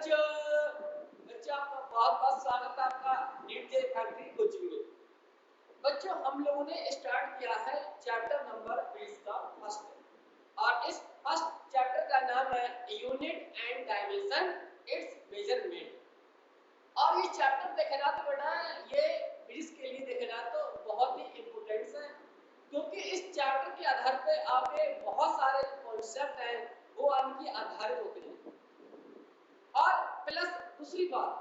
बच्चों बच्चों आपका बहुत बहुत स्वागत है आपका नीट जे फैक्ट्री कोचिंग में। बच्चों हम लोगों ने स्टार्ट किया है चैप्टर नंबर 20 का फर्स्ट, और इस फर्स्ट चैप्टर का नाम है unit and dimension it's measurement. और ये चैप्टर देखना तो बेटा ये 20 के लिए देखना तो बहुत ही इम्पोर्टेंट है, क्योंकि इस चैप्टर के आधार पे आपके बहुत सारे कॉन्सेप्ट हैं वो आपकी आधारित होते हैं। और प्लस दूसरी बात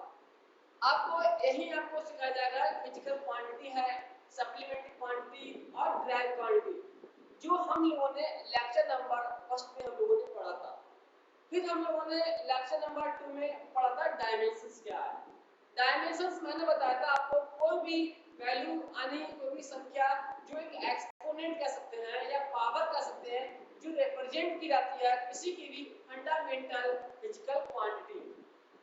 आपको यही आपको सिखाया जाएगा, फिजिकल क्वांटिटी है, सप्लीमेंट्री क्वांटिटी और ड्राइव क्वांटिटी, जो हम लोगों ने लेक्चर नंबर फर्स्ट में हम लोगों ने पढ़ा था। फिर हम लोगों ने लेक्चर नंबर 2 में पढ़ा था डायमेंशंस क्या है। डायमेंशंस मैंने बताया था आपको, कोई भी वैल्यू यानी कोई भी संख्या जो एक एक्सपोनेंट कह सकते हैं या पावर कह सकते हैं, जो रिप्रेजेंट की जाती है किसी की भी फंडामेंटल फिजिकल क्वांटिटी।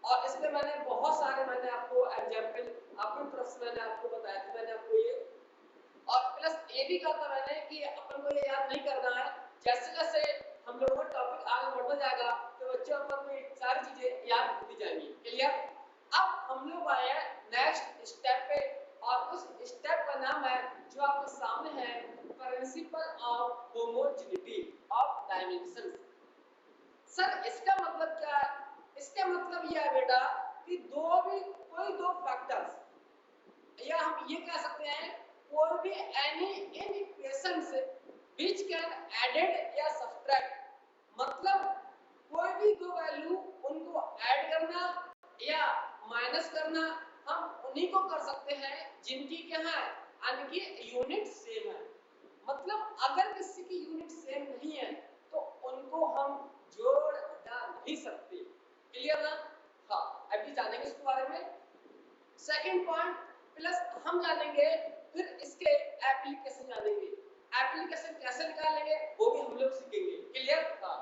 और इसमें मैंने बहुत सारे आपको एग्जांपल अपने प्रश्न मैंने आपको बताया था, मैंने आपको ये और प्लस ये भी कहा था मैंने कि अपन को ये याद नहीं करना है, जैसे जैसे हम लोगों का टॉपिक आगे बढ़ता जाएगा तो बच्चों अपन को ये सारी चीजें याद होती जाएंगी। क्लियर? अब हम लोग आए हैं नेक्स्ट स्टेप पे, और उस स्टेप का नाम है जो आपके सामने है, principle of homogeneity of dimensions. Sir इसका मतलब क्या है? इसका मतलब यह है बेटा कि कोई दो फैक्टर्स, या हम ये कह सकते हैं कोई भी any in equations which can added या सब्ट्रैक्ट, मतलब कोई भी दो वैल्यू उनको ऐड करना या माइनस करना, हम उन्हीं को कर सकते हैं जिनकी क्या है यानी यूनिट सेम है। मतलब अगर किसी की यूनिट सेम नहीं है तो उनको हम जोड़ घटा नहीं सकते। क्लियर ना? हाँ, अभी जानेंगे इसके बारे में। सेकंड पॉइंट प्लस हम जानेंगे, फिर इसके एप्लीकेशन जानेंगे, एप्लीकेशन कैसे निकालेंगे वो भी हम लोग सीखेंगे। क्लियर? हाँ।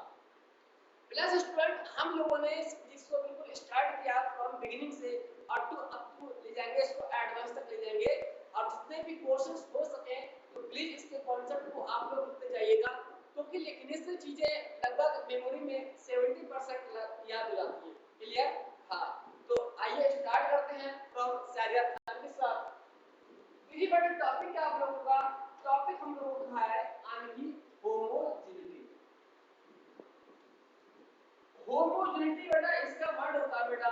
प्लस स्टूडेंट हम लोगों ने इस फिजिक्स को बिल्कुल स्टार्ट किया फ्रॉम बिगिनिंग से और अप टू ले जाएंगे, इसको एडवांस तक ले जाएंगे, और जितने भी क्वेश्चंस हो सके तो प्लीज इसके कॉन्सेप्ट को आप लोग लिखते जाइएगा, क्योंकि लिखने से चीजें लगभग मेमोरी में 70% याद हो जाती है। क्लियर? हाँ, तो आइए स्टार्ट करते हैं फ्रॉम सारिया खान के साथ। यही बड़ा टॉपिक है आप लोगों का, टॉपिक हम लोगों का है यानी होमोजेनिटी। होमोजेनिटी बेटा इसका वर्ड होता है बेटा,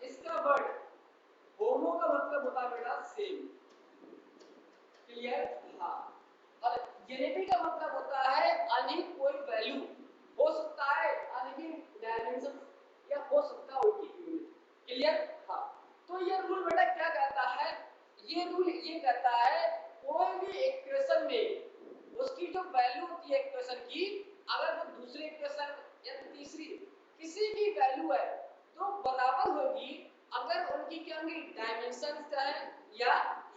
इसका वर्ड होमो का मतलब होता है बेटा सेम। क्लियर? हाँ। और जेनेटी का मतलब होता है यानी कोई वैल्यू हो सकता है यानी डायमेंशन, या हो सकता है उनकी यूनिट। क्लियर? हाँ। तो ये रूल बेटा क्या कहता है? ये रूल ये कहता है कोई भी इक्वेशन में उसकी जो वैल्यू होती है इक्वेशन की, अगर वो दूसरे इक्वेशन या तीसरी किसी की वैल्यू है तो बराबर होगी अगर उनकी क्या होंगी डायमेंशन है या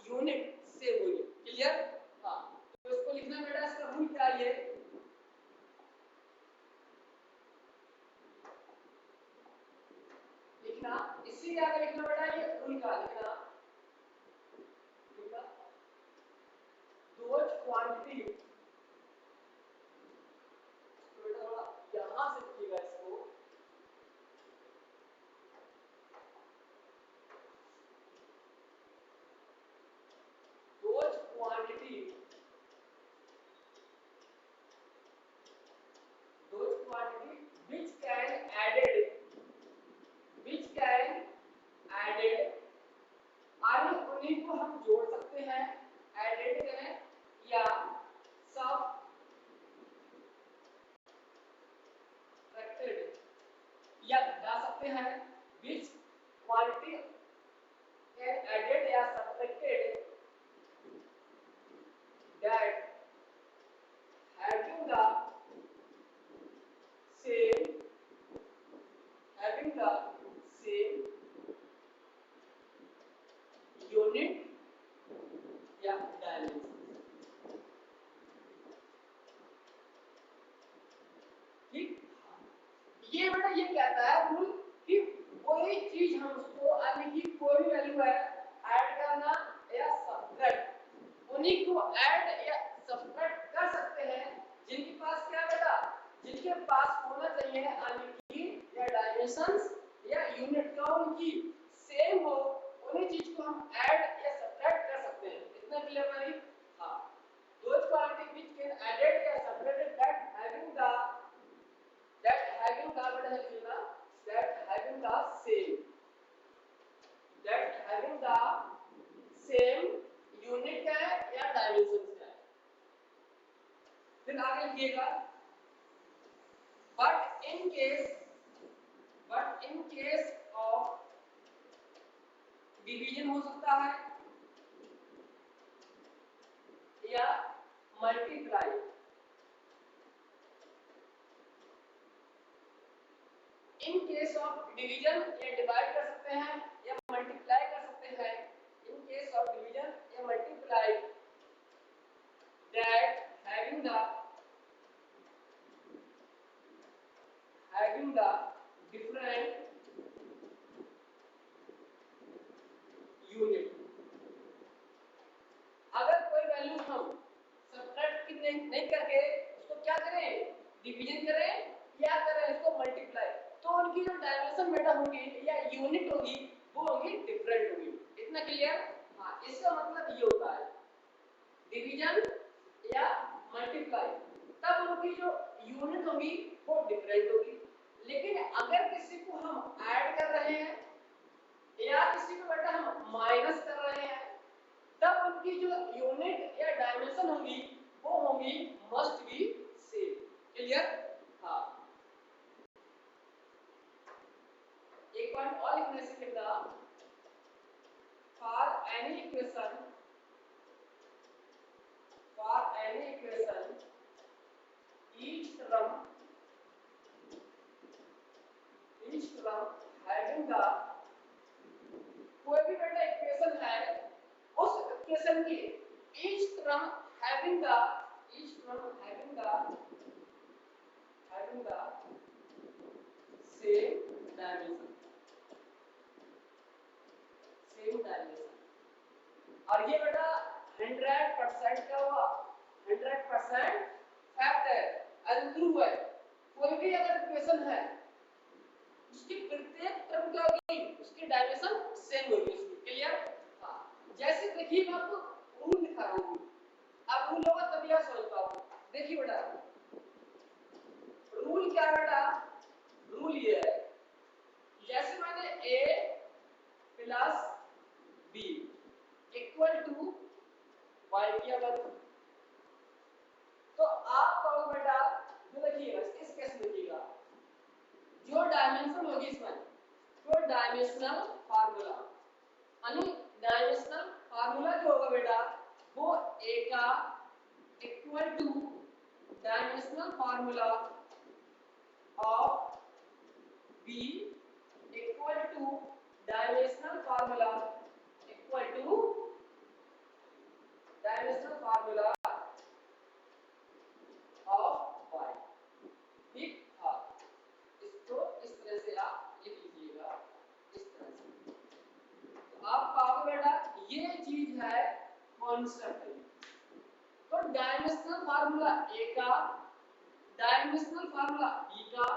यूनिट सेम होगी। क्लियर? हाँ। तो इसको लिखना बेटा, इसका रूल क्या है? लिखना इसी के आगे लिखना बेटा, ये रूल का लिखना दो क्वांटिटी, तो बेटा थोड़ा यहां से लिखिएगा इसको, those quantity which can added आगे उन्हीं को हम जोड़ सकते हैं, एडेड करें या सबट्रैक्टेड या घटा सकते हैं, which quantity can added या subtracted that having the same unit या डायमेंशन। ठीक? ये बेटा ये कहता है रूल कि कोई चीज हम उसको यानी कि कोई वैल्यू है ऐड करना या सब्ट्रैक्ट, उन्हीं को ऐड या सब्ट्रैक्ट कर सकते हैं जिनके पास क्या बेटा, जिनके पास होना चाहिए यानी कि या डायमेंशंस या यूनिट उनकी सेम हो उन्हीं चीज को हम ऐड या सब्ट्रैक्ट कर सकते हैं। इतना क्लियर नहीं? हाँ, those quality which can added या separated that having the what है लिखना that having the same unit क्या है या डायमेंशन क्या है। फिर आगे लिखिएगा but in case of division हो सकता है या multiply. In case of division या डिवाइड कर सकते हैं या मल्टीप्लाई कर सकते हैं। इन केस ऑफ डिवीजन या multiply that having the different unit. अगर कोई वैल्यू हम सब्ट्रैक्ट नहीं करके उसको क्या करें, डिवीजन करें या करें इसको मल्टीप्लाई, तो उनकी जो डायमेंशन बेटा होगी या यूनिट होगी वो होगी डिफरेंट होगी। इतना क्लियर? हाँ, इसका मतलब ये होता है डिवीजन या मल्टीप्लाई तब उनकी जो यूनिट होगी वो डिफरेंट होगी। लेकिन अगर किसी को हम ऐड कर रहे हैं या किसी को बेटा हम माइनस कर रहे हैं तब उनकी जो यूनिट या डायमेंशन होगी वो होगी मस्ट बी सेम। क्लियर? हाँ, एक पॉइंट और लिखने से लिखना for any equation each term having the कोई भी बेटा इक्वेशन है उस इक्वेशन की each term having the same dimension और ये बेटा 100% क्या हुआ, 100% फैक्ट है एंड ट्रू है। कोई भी अगर इक्वेशन है उसकी प्रत्येक टर्म क्या होगी, उसकी डायमेंशन सेम होगी उसकी। क्लियर? हाँ, जैसे देखिए मैं आपको रूल दिखा रहा हूँ, अब रूल होगा तभी आप समझ पाओगे। देखिए बेटा रूल क्या है बेटा, रूल ये है जैसे मैंने a plus b equal to y किया बस, तो आप कहोगे बेटा जो देखिएगा इस केस में देखिएगा जो डायमेंशन होगी इसमें तो डायमेंशनल फार्मूला यानी डायमेंशनल फार्मूला जो होगा बेटा वो a का equal to dimensional formula of b equal to dimensional formula of y। ठीक? हाँ, इसको इस तरह से आप लिख लीजिएगा इस तरह से, तो आप पाओगे बेटा ये चीज है कांस्टेंट। तो डायमेंशनल फार्मूला a का, डायमेंशनल फार्मूला b का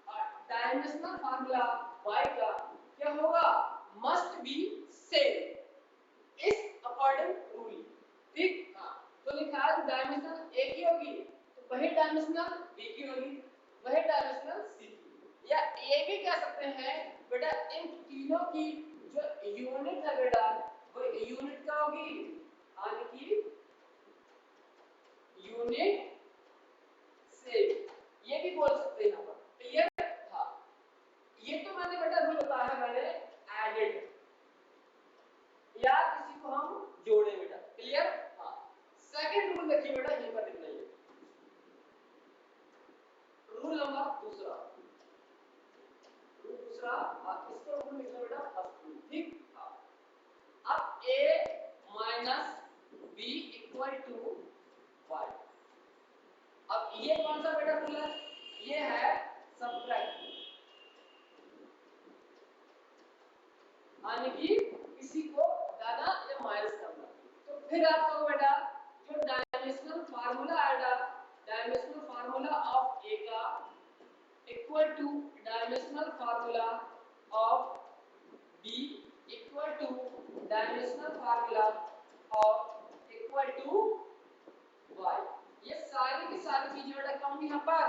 और डायमेंशनल फार्मूला y का क्या होगा, मस्ट बी सेम इस अकॉर्डिंग रूल। ठीक? हाँ, तो लिखा है डायमेंशन a की होगी तो वही डायमेंशनल b की होगी, वही डायमेंशनल c की, या a भी कह सकते हैं बेटा इन तीनों की जो यूनिट है बेटा वो यूनिट क्या होगी, यानी कि यूनिट से ये भी बोल सकते हैं। क्लियर? हाँ, ये तो मैंने बेटा रूल बताया है मैंने एडेड या किसी को हम जोड़े बेटा। क्लियर? हाँ, सेकंड रूल देखिए बेटा यहीं पर लिखना है रूल नंबर दूसरा इसको रूल लिखना बेटा फर्स्ट रूल। ठीक? हाँ, अब a minus b equal to y, अब ये कौन सा बेटा रूल है, ये है सब्ट्रैक्ट, यानी कि किसी को ज्यादा या माइनस करना। तो फिर आप कहो बेटा जो डायमेंशनल फार्मूला आएगा, डायमेंशनल फार्मूला ऑफ a का equal to dimensional formula of b equal to dimensional formula of equal to y। ये सारी की सारी चीजें बेटा कम यहाँ पर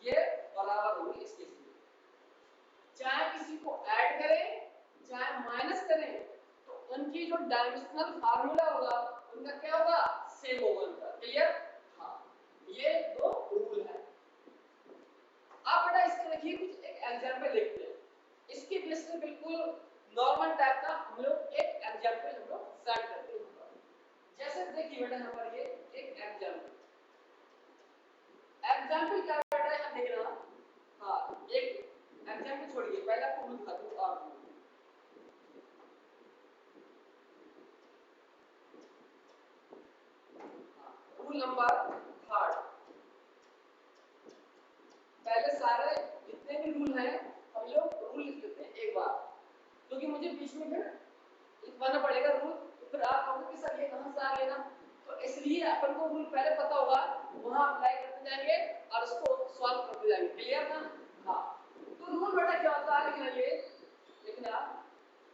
ये बराबर होगी इस केस में। चाहे किसी को ऐड करें चाहे माइनस करें तो उनकी जो डायमेंशनल फार्मूला होगा उनका क्या होगा, सेम होगा उनका। क्लियर? हाँ, ये दो रूल है। अब बेटा इसके देखिए कुछ एक एग्जांपल देखते हैं। इसके बेस पे बिल्कुल नॉर्मल टाइप का हम लोग एक एग्जांपल हम लोग सेट करते हैं। जैसे देखिए बेटा यहाँ पर ये एक एग्जांपल क्या बेटा यहाँ देख रहा। हाँ, एक एग्जांपल छोड़िए, पहले आपको रूल दिखा दूं और रूल नंबर थर्ड। पहले सारे जितने भी रूल हैं हम लोग रूल लिख लेते हैं एक बार, क्योंकि मुझे बीच में फिर लिखवाना पड़ेगा रूल, तो फिर आप कहोगे कि सर ये कहां से आ गया ना, तो इसलिए अपन को रूल पहले पता होगा, वहां अप्लाई करते जाएंगे और उसको सॉल्व करते जाएंगे। क्लियर ना? हाँ, तो रूल बेटा क्या होता है, लिखना ये लिखना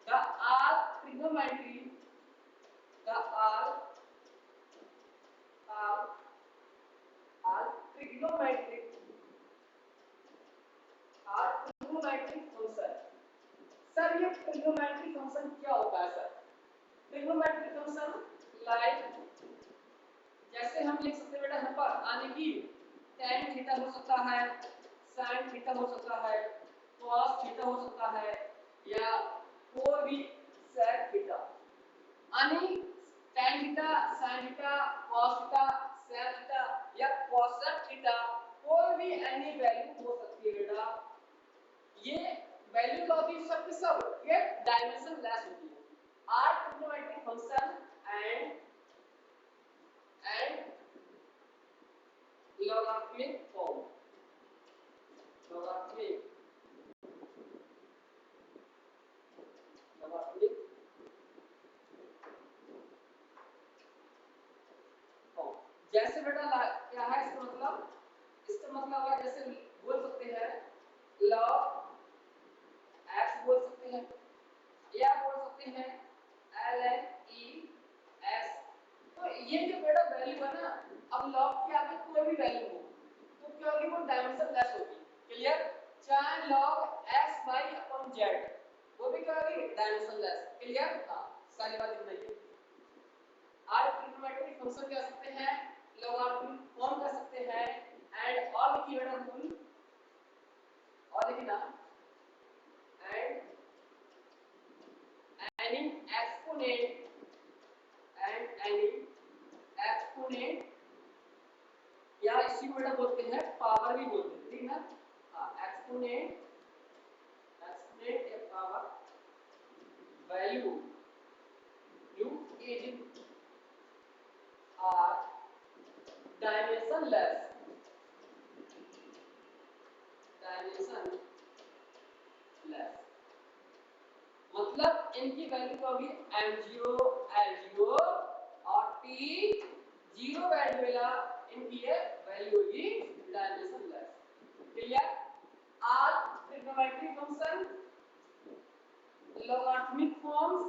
the are trigonometry the are trigonometric function. Sir ये ट्रिग्नोमेट्रिक फंक्शन क्या होता है? सर ट्रिग्नोमेट्रिक फंक्शन लाइक जैसे हम लिख सकते हैं बेटा यहाँ पर आने की tan थीटा हो सकता है, sin थीटा हो सकता है, cos थीटा हो सकता है, या कोई भी sec थीटा। यानी tan theta, sin theta, cos theta, sec theta या cosec थीटा, कोई भी एनी वैल्यू हो सकती है बेटा। ये वैल्यू क्या होती है? सब के सब ये डायमेंशन लेस होती है। Are trigonometric function and logarithmic form logarithmic form। जैसे बेटा क्या है इसका मतलब है जैसे बोल सकते हैं log x बोल सकते हैं या बोल सकते हैं ln e s। तो ये जो बेटा वैल्यू है ना, अब log के आगे कोई भी वैल्यू हो तो क्या होगी, वो डायमेंशन लेस होगी। क्लियर? चाहे log x y upon z वो भी क्या होगी, डायमेंशन लेस। क्लियर? हाँ, सारी बात इतना ही है। आर ट्रिग्नोमेट्रिक फंक्शन कह सकते हैं, लॉगरिथमिक फॉर्म कह सकते हैं, एंड और लिखिए बेटा रूल और लिखना एंड एनी एक्सपोनेंट या इसी को बेटा बोलते हैं पावर भी बोलते हैं, ठीक ना? हाँ, एक्सपोनेंट या power value you is are dimensionless मतलब इनकी वैल्यू क्या होगी, m0 l0 और t0 वैल्यू मिला, इनकी ये वैल्यू होगी dimensionless. Clear? Are trigonometric function, logarithmic forms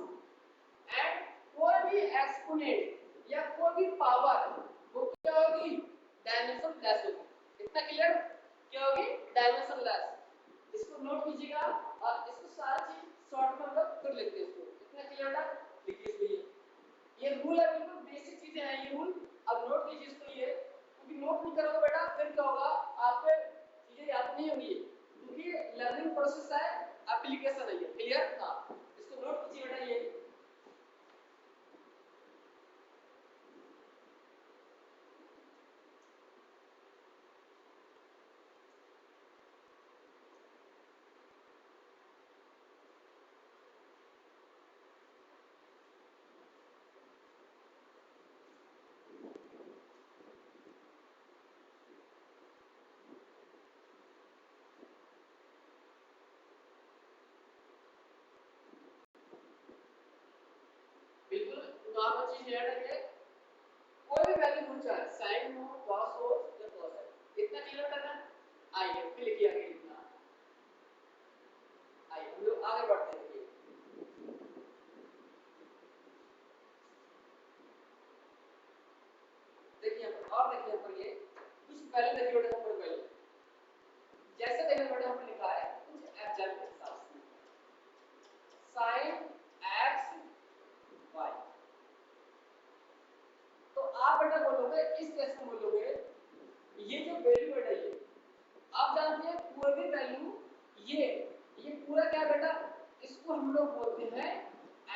and कोई भी एक्सपोनेंट या कोई भी पावर वो क्या होगी, डायमेंशनलेस होगी। इतना क्लियर? क्या होगी, डायमेंशनलेस। इसको नोट कीजिएगा और इसको सारा चीज शॉर्ट में हम लोग कर लेते हैं इसको। इतना क्लियर था? लिखिए इसलिए ये रूल है, बिल्कुल बेसिक चीजें हैं ये रूल। अब नोट कीजिए इसको, ये क्योंकि नोट नहीं करोगे बेटा फिर क्या होगा, आपको चीजें याद नहीं होंगी, क्योंकि लर्निंग प्रोसेस है, एप्लीकेशन है ये। क्लियर? हाँ, इसको नोट कीजिए बेटा ये। बिल्कुल नॉर्मल चीज है ये, कोई भी वैल्यू पूछ चाहे sin हो, cos हो या cos है। इतना क्लियर करना। आइए फिर लिखिए आगे, लिखना आइए हम लोग आगे बढ़ते हैं। इसको हम लोग बोलते हैं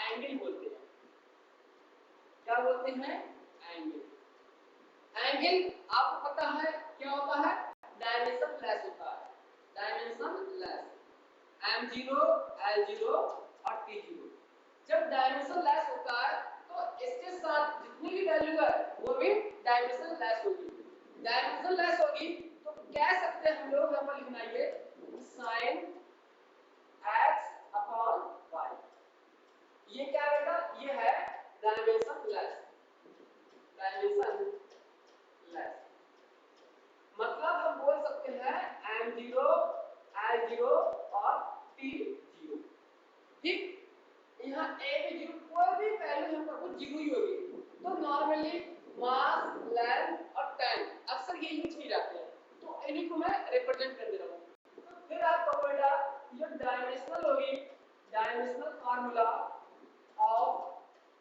एंगल बोलते हैं। क्या बोलते हैं? एंगल। एंगल आपको पता है क्या होता है? डायमेंशन लेस होता है, डायमेंशन लेस। M0, L0 और T0 जब डायमेंशन लेस होता है तो इसके साथ जितनी भी वैल्यू है वो भी डायमेंशन लेस होगी। डायमेंशन लेस होगी तो कह सकते हैं हम लोग यहाँ पर लिखना ये sin x अपॉन y। ये क्या बेटा? ये है डायमेंशन लेस। डायमेंशन लेस मतलब हम बोल सकते हैं M0, L0 और T0। ठीक, यहाँ a भी जीरो, कोई भी वैल्यू यहाँ पर कुछ जीरो ही होगी। तो नॉर्मली मास, लेंथ और टाइम अक्सर ये यूज नहीं रहते हैं, तो इन्हीं को मैं रिप्रेजेंट कर दे रहा हूँ। तो फिर आपको बेटा ये डायमेंशनल होगी, dimensional formula of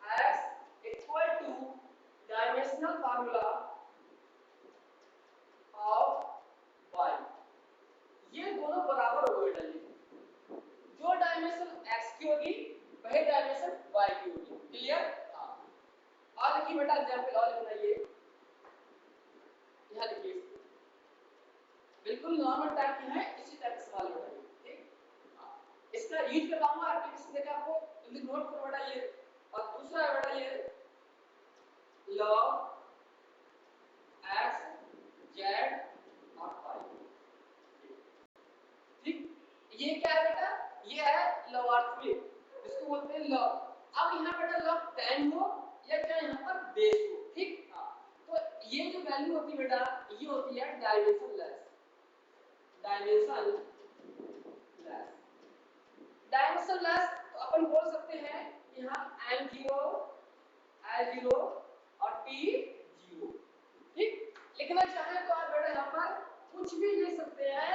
x equal to dimensional formula of y। ये दोनों बराबर हो गए। जो डायमेंशन x की होगी वही डायमेंशन y की होगी। क्लियर? हाँ। और देखिए बेटा एग्जांपल और बनाइए। यहाँ देखिए बिल्कुल नॉर्मल टाइप की है, इसी टाइप का सवाल बनाइए। ठीक, हाँ। इसका यूज करवाऊंगा एप्लीकेशन देकर आपको, जल्दी नोट करो बेटा ये। और दूसरा है बेटा ये log x z और y। ठीक, ये क्या है बेटा? ये है लॉगरिथमिक, जिसको बोलते हैं लॉग। अब यहाँ बेटा लॉग 10 हो या क्या यहाँ पर बेस हो। ठीक, हाँ। तो ये जो वैल्यू होती है बेटा ये होती है dimension less. Dimension less, dimension less तो अपन बोल सकते हैं यहाँ M0, L0 और T0। ठीक, लिखना चाहें तो आप बेटा यहाँ पर कुछ भी लिख सकते हैं,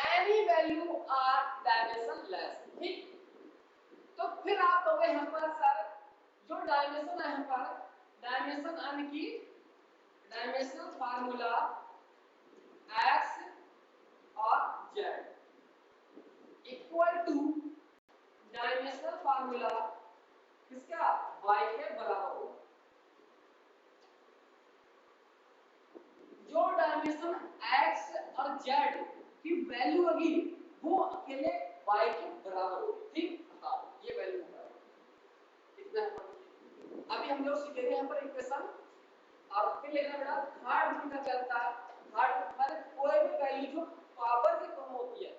any value are dimensionless. ठीक, तो फिर आप कहोगे यहाँ पर सर जो डायमेंशन है यहाँ पर डायमेंशन यानी कि डायमेंशनल फार्मूला x और z equal to dimensional formula किसका? y के बराबर हो। जो डायमेंशन x और z की वैल्यू होगी वो अकेले y के बराबर होगी। ठीक, हाँ, ये वैल्यू है। इतना अभी हम लोग सीखेंगे यहाँ पर इक्वेशन। और फिर लेना बेटा थर्ड रूल का क्या होता है? थर्ड माने कोई भी वैल्यू जो पावर से कम होती है,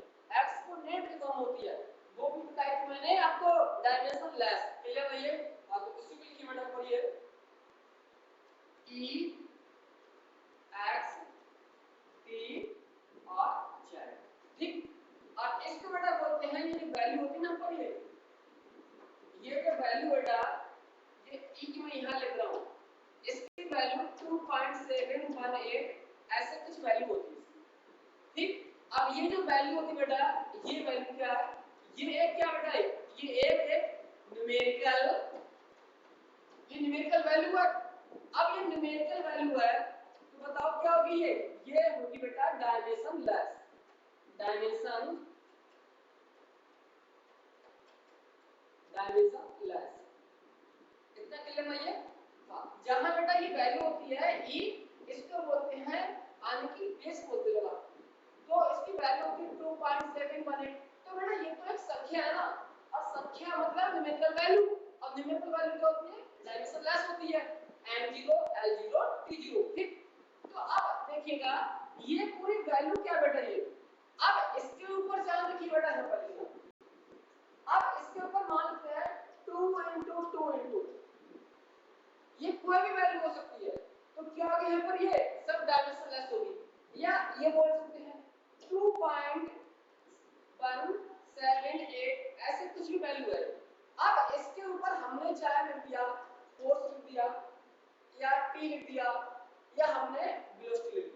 एक्सपोनेंट से कम होती है, वो भी बताई थी मैंने आपको डायमेंशन लेस। क्लियर है ये? हाँ, तो उसी को लिखिए बेटा पढ़िए e x t और z। ठीक, और इसको बेटा बोलते हैं ये वैल्यू होती है ना पढ़िए, ये जो वैल्यू बेटा ये e की मैं यहाँ लिख रहा हूँ, इसकी वैल्यू 2.718 ऐसे कुछ वैल्यू होती है। ठीक, अब ये जो वैल्यू होती है बेटा ये वैल्यू क्या है? ये एक क्या बेटा है? ये एक न्यूमेरिकल, ये न्यूमेरिकल वैल्यू है। अब ये न्यूमेरिकल वैल्यू है तो बताओ क्या होगी? ये होगी बेटा डायमेंशन लेस। डायमेंशन लेस, इतना क्लियर है ये? हाँ, जहां बेटा ये वैल्यू होती है e, इसको बोलते हैं आंकी बेस बोलते हैं। तो इसकी वैल्यू होती है 2.718। तो बेटा ये तो एक संख्या है ना, और संख्या मतलब न्यूमेरिकल वैल्यू, और न्यूमेरिकल वैल्यू क्या होती है? डायमेंशन लेस होती है, M0, L0, T0। ठीक, तो अब देखिएगा ये पूरी वैल्यू क्या बेटा ये, अब इसके ऊपर ध्यान रखिए बेटा यहाँ पर लिखना। अब इसके ऊपर मान लेते हैं 2 ये कोई भी वैल्यू हो सकती है, तो क्या होगा यहाँ पर? ये सब डायमेंशन लेस होगी, या ये बोल सकते हैं 2.178 ऐसे कुछ भी वैल्यू है। अब इसके ऊपर हमने चाहे लिख दिया फोर्स लिख दिया या टी लिख दिया या हमने वेलोसिटी लिख दी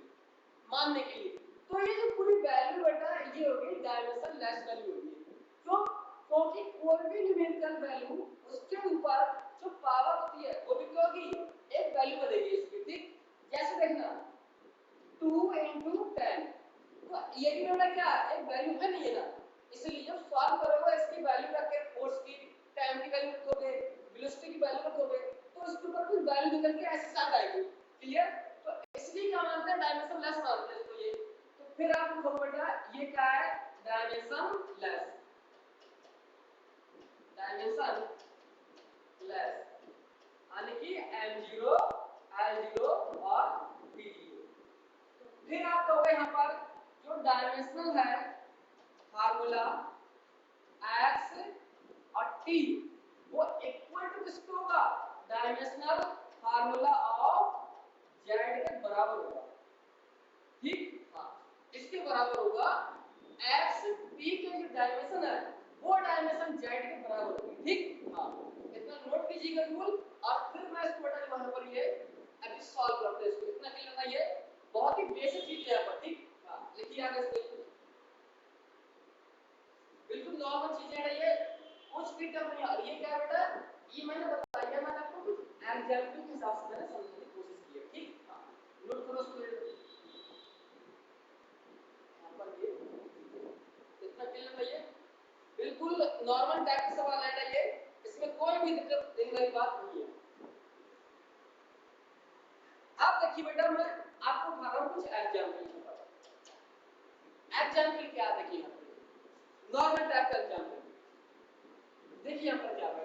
मानने के लिए, तो ये जो पूरी वैल्यू बेटा ये होगी डायमेंशन लेस वैल्यू होगी। क्यों? क्योंकि कोई भी न्यूमेरिकल वैल्यू उसके ऊपर जो पावर होती है वो भी क्या होगी? एक वैल्यू बनेगी इसकी। ठीक, जैसे देखना 2 × 10, तो ये भी बेटा क्या एक वैल्यू है नहीं है ना, इसलिए जब सॉल्व करोगे इसकी वैल्यू रख के फोर्स के साथ आएगी। क्लियर? तो इसलिए क्या मानते हैं, डायमेंशन लेस मानते हैं इसको ये। तो फिर आप लिखो बेटा ये क्या है, डायमेंशन लेस, डायमेंशन लेस यानी कि M0 L0 और T0। फिर आप कहोगे यहाँ पर जो डायमेंशनल है फार्मूला x और t वो इक्वल टू किसके होगा, डायमेंशनल फार्मूला ऑफ z के बराबर होगा। ठीक, हाँ इसके बराबर होगा। x p के जो डायमेंशन है वो डायमेंशन z के बराबर होगी। ठीक, हाँ इतना नोट कीजिएगा रूल। और फिर मैं इसको बेटा वहां पर ये अभी सॉल्व करते हैं इसको। इतना क्लियर ना, ये बहुत ही बेसिक चीज है यहाँ पर। ठीक, हाँ लिखिए आगे इसको, बिल्कुल नॉर्मल चीजें हैं ये, कुछ भी टर्म नहीं। और ये क्या है बेटा, ये मैंने बताया, मैंने आपको कुछ एग्जांपल के हिसाब से मैंने समझाने की कोशिश की है। ठीक, हाँ नोट करो इसको। यहाँ पर ये इतना क्लियर है, ये बिल्कुल नॉर्मल टाइप का सवाल है ये, इसमें कोई भी दिक्कत देने वाली बात नहीं है। अब देखिए बेटा मैं आपको बता रहा हूँ कुछ एग्जांपल। एग्जांपल क्या देखिए यहाँ पर नॉर्मल टाइप का एग्जांपल। देखिए यहाँ पर क्या है,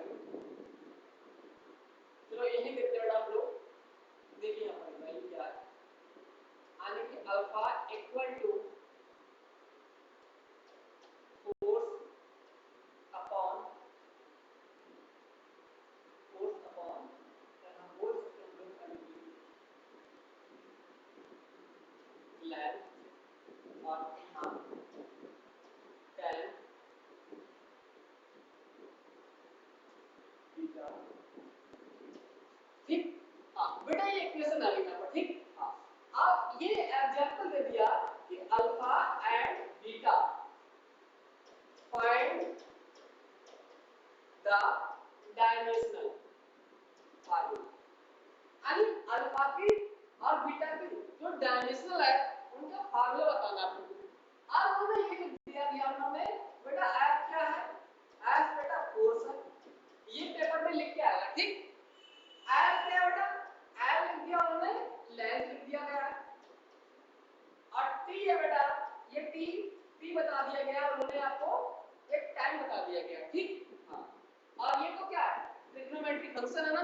चलो यही देखते हैं आप लोग। देखिए यहाँ पर वैल्यू क्या है, यानी कि alpha equal to force upon हम बोल सकते हैं लेंथ और यहाँ tan बीटा। ठीक, हाँ बेटा ये इक्वेशन आ गई यहाँ पर। ठीक, हाँ अब ये एग्जांपल दे दिया कि alpha and beta find the dimensional formula, यानी अल्फा की और बीटा की जो डायमेंशनल है उनका फार्मूला बताना आपको। अब उन्होंने ये लिख दिया उन्होंने बेटा f क्या है, f बेटा फोर्स है, ये पेपर में लिख के आया। ठीक, f क्या बेटा, l लिख दिया उन्होंने, लेंथ लिख दिया गया है, और t है बेटा ये t बता दिया गया उन्होंने आपको, एक टाइम बता दिया गया। ठीक, हाँ और ये तो क्या है, ट्रिग्नोमेट्री फंक्शन है ना।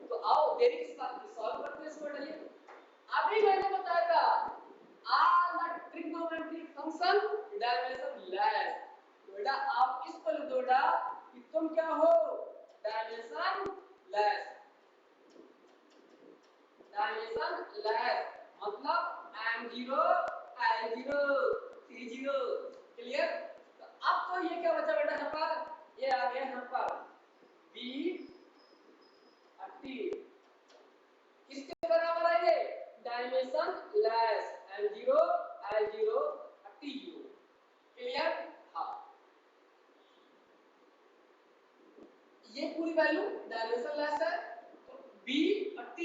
तो आओ देरी किस बात की, सॉल्व करते हैं इसको। बेटा ये अभी मैंने बताया था all the trigonometry function dimension less। बेटा आप इसको लिख दो बेटा कि तुम क्या हो, डायमेंशन लेस, डायमेंशन लेस मतलब M0 L0 T0। क्लियर? तो अब तो ये क्या बचा बेटा यहाँ पर, ये आ गया यहाँ पर B और T किसके बराबर है, ये dimension less M0 L0 T0। Clear? हाँ ये पूरी वैल्यू डायमेंशन लेस है, तो B और T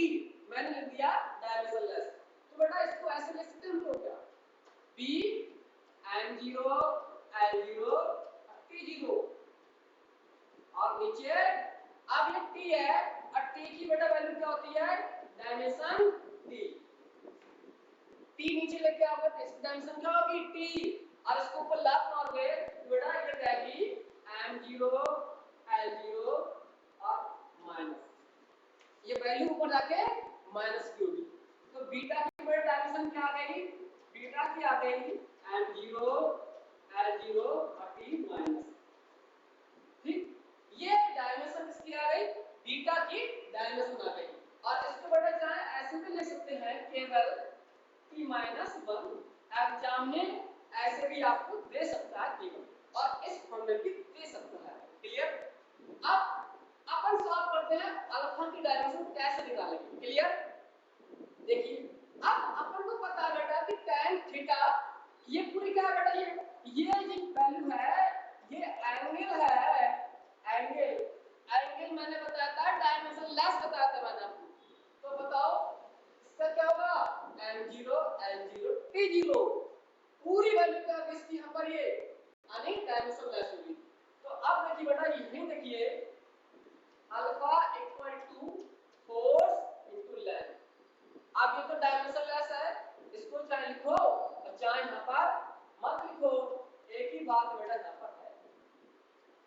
मैंने लिख दिया डायमेंशन लेस। तो बेटा इसको ऐसे लिख सकते हैं हम लोग क्या, B M0 L0 T0 और नीचे अब ये T है और T की बेटा वैल्यू क्या होती है, डायमेंशन T। T नीचे लेके आओगे तो इसकी डायमेंशन क्या होगी, T, और इसको ऊपर लात मारोगे तो बेटा ये जाएगी M0 L0 और माइनस, ये वैल्यू ऊपर जाके माइनस की होगी। तो बीटा की बेटा डायमेंशन क्या आ गई, बीटा की आ गई M0 L0 और T माइनस। ठीक, ये डायमेंशन किसकी आ गई, बीटा की डायमेंशन आ गई। और इसको बेटा चाहे ऐसे भी लिख सकते हैं केवल T-1 एग्जाम में ऐसे भी आपको दे सकता है केवल, और इस फॉर्म में भी दे सकता है। क्लियर? अब अपन सॉल्व करते हैं अल्फा की डायमेंशन कैसे निकालेंगे। क्लियर? देखिए अब अपन को पता है बेटा कि tan थीटा ये पूरी क्या है बेटा, ये जो वैल्यू है ये एंगल है, एंगल मैंने बताया था डायमेंशन लेस बताया था मैंने आपको। तो बताओ इसका क्या होगा, M0 L0 T0 पूरी वैल्यू क्या है इसकी यहाँ पर, ये यानी डायमेंशन लेस होगी। तो अब देखिए बेटा यही देखिए alpha equal to force into length,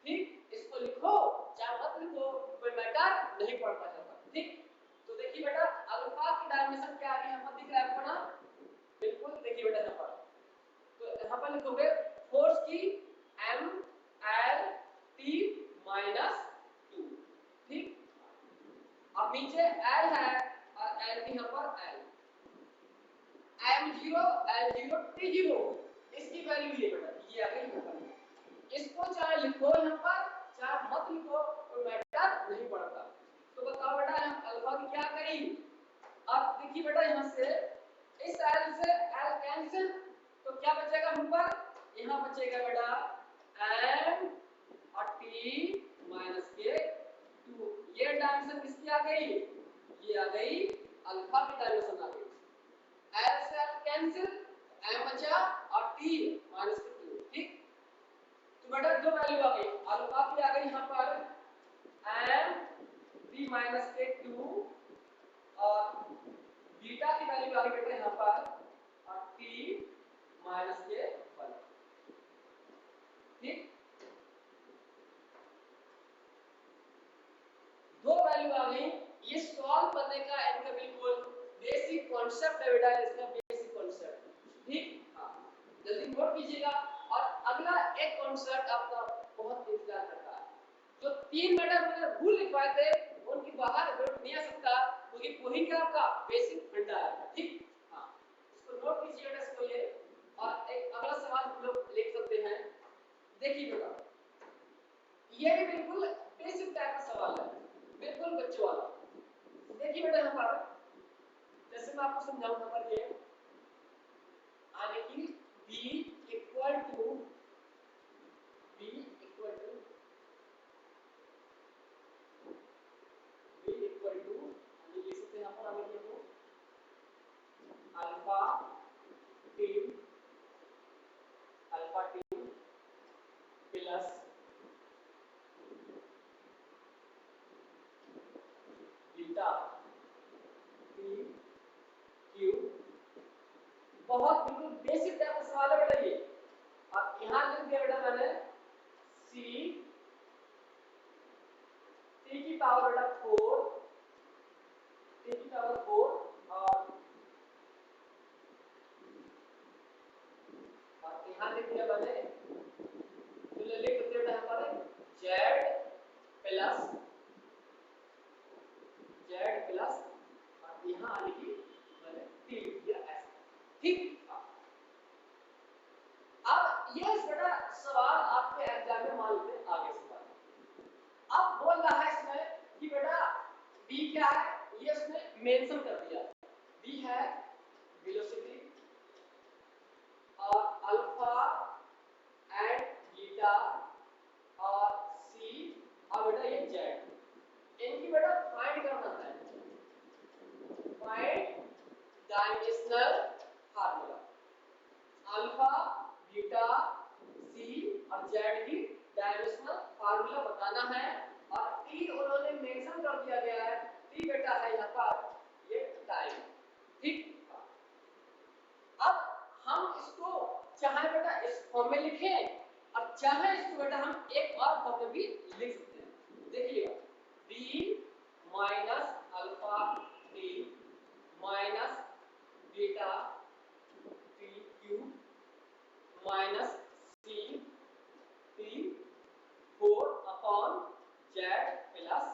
ठीक, इसको लिखो चाहे मत लिखो, कोई मैटर नहीं पड़ता है। ठीक, तो देखिए बेटा अल्फा की डायमेंशन क्या आ गई, यहाँ पर दिख रहा है आपको ना, बिल्कुल देखिए बेटा यहाँ पर, तो यहाँ पर लिखोगे फोर्स की एम एल टी माइनस 2। ठीक, अब नीचे एल है और एल भी यहाँ पर एल, m0 l0 t0 इसकी वैल्यू ये बेटा ये आ गई यहाँ पर। इसको चाहे लिखो यहाँ पर चाहे मत लिखो, कोई मैटर नहीं पड़ता। तो बताओ बेटा हम अल्फा की क्या करी, अब देखिए बेटा यहाँ से इस l से l कैंसिल, तो क्या बचेगा हम पर, यहाँ बचेगा बेटा m और t माइनस के 2। ये डायमेंशन किसकी आ गई, ये आ गई अल्फा की डायमेंशन आ गई। L से L कैंसिल, m बचा और t माइनस के 2। ठीक, तो बेटा दो वैल्यू आ गई, अल्फा की आ गई यहाँ पर m t माइनस के 2 और बीटा की वैल्यू आ गई बेटा यहाँ पर और t माइनस के 1। ठीक, दो वैल्यू आ गई। ये सॉल्व करने का इनका बिल्कुल बेसिक कॉन्सेप्ट है बेटा, इसका बेसिक कॉन्सेप्ट। ठीक, हाँ जल्दी नोट कीजिएगा। और अगला एक कॉन्सेप्ट आपका बहुत इंतजार करता है, जो 3 मैटर मैंने रूल लिखवाए थे उनकी बाहर नहीं आ सकता, क्योंकि वही क्या आपका बेसिक फंडा है। ठीक, हाँ इसको नोट कीजिएगा इसको ये। और एक अगला सवाल हम लोग लिख सकते हैं, देखिए बेटा ये भी बिल्कुल बेसिक टाइप का सवाल है, बिल्कुल बच्चों वाला। देखिए बेटा यहाँ पर जैसे मैं आपको समझाऊं, यहाँ पर ये आने की b इक्वल टू लिख सकते हैं यहाँ पर आगे देखो alpha T plus beta T Q. बहुत बिल्कुल बेसिक टाइप का सवाल है बेटा ये। अब यहाँ लिख दिया बेटा मैंने सी टी की पावर बेटा 4, टी की पावर 4 और यहाँ लिख दिया मैंने, तो लिख सकते बेटा यहाँ पर z प्लस और यहाँ आने की मैंने टी लिख दिया ऐसा। ठीक, अब ये बेटा सवाल आपके एग्जाम में मान लेते आगे से बात। अब बोल रहा है इसमें कि बेटा b क्या है, ये उसने मेंशन कर दिया। b है वेलोसिटी और अल्फा एंड बीटा और c और बेटा ये z, इनकी बेटा फाइंड करना है, find dimensional formula. Alpha beta c और जेड की डायमेंशनल फार्मूला बताना है। और टी उन्होंने मेंशन कर दिया गया है, टी बेटा है यहाँ पर ये टाइम। ठीक, अब हम इसको चाहे बेटा इस फॉर्म में लिखें और चाहे इसको बेटा हम एक और फॉर्म में भी लिख सकते हैं। देखिएगा b minus alpha t minus beta t cube minus c t 4 upon z plus.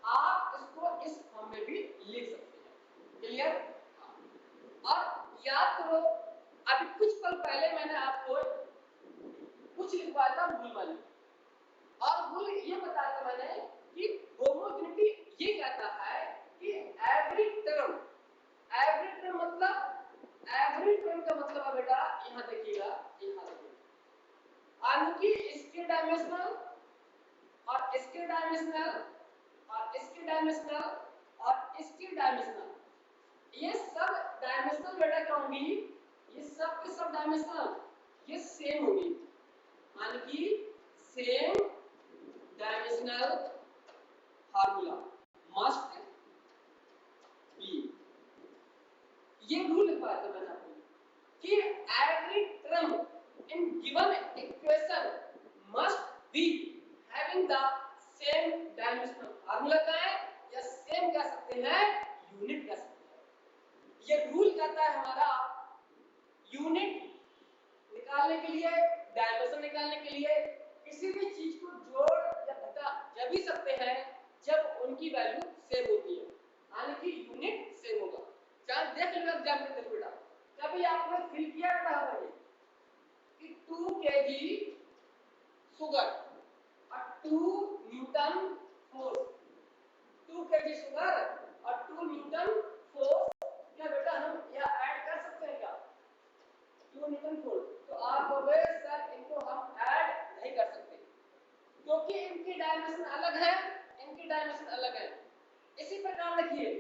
आप इसको इस फॉर्म में भी लिख सकते हैं। क्लियर? और याद करो अभी कुछ पल पहले मैंने आपको कुछ लिखवाया था मूल वाली, और मूल ये बताया था मैंने कि होमोजेनिटी ये कहता है कि एवरी टर्म मतलब एवरी टर्म का मतलब है बेटा यहाँ देखिएगा, यहाँ देखिएगा आगे इसके डायमेंशनल और इसके डायमेंशनल और इसके डायमेंशनल और इसके डायमेंशनल, ये सब डायमेंशनल बेटा क्या होंगी, ये सब के सब डायमेंशनल ये सेम होगी, यानी कि same dimensional formula must be. ये रूल लिखवाया था मैंने आपको कि every term in given equation must be having the same dimensional formula का है या सेम कह सकते हैं यूनिट कह सकते हैं। ये रूल कहता है हमारा यूनिट निकालने के लिए, डायमेंशन निकालने के लिए किसी भी चीज को जोड़ या घटा जब भी सकते हैं जब उनकी वैल्यू सेम होती है, यानी कि यूनिट सेम होगा। चाहे देख लो एग्जाम में, देखो बेटा कभी आपने फिल किया बेटा हमारे कि 2 kg शुगर और 2 न्यूटन फोर्स, 2 kg शुगर और 2 न्यूटन फोर्स, क्या बेटा हम यह ऐड कर सकते हैं क्या 2 न्यूटन फोर्स? तो आप बोले सर इनको हम ऐड नहीं कर सकते क्योंकि इनकी डायमेंशन अलग है, इनकी डायमेंशन अलग है। इसी प्रकार देखिए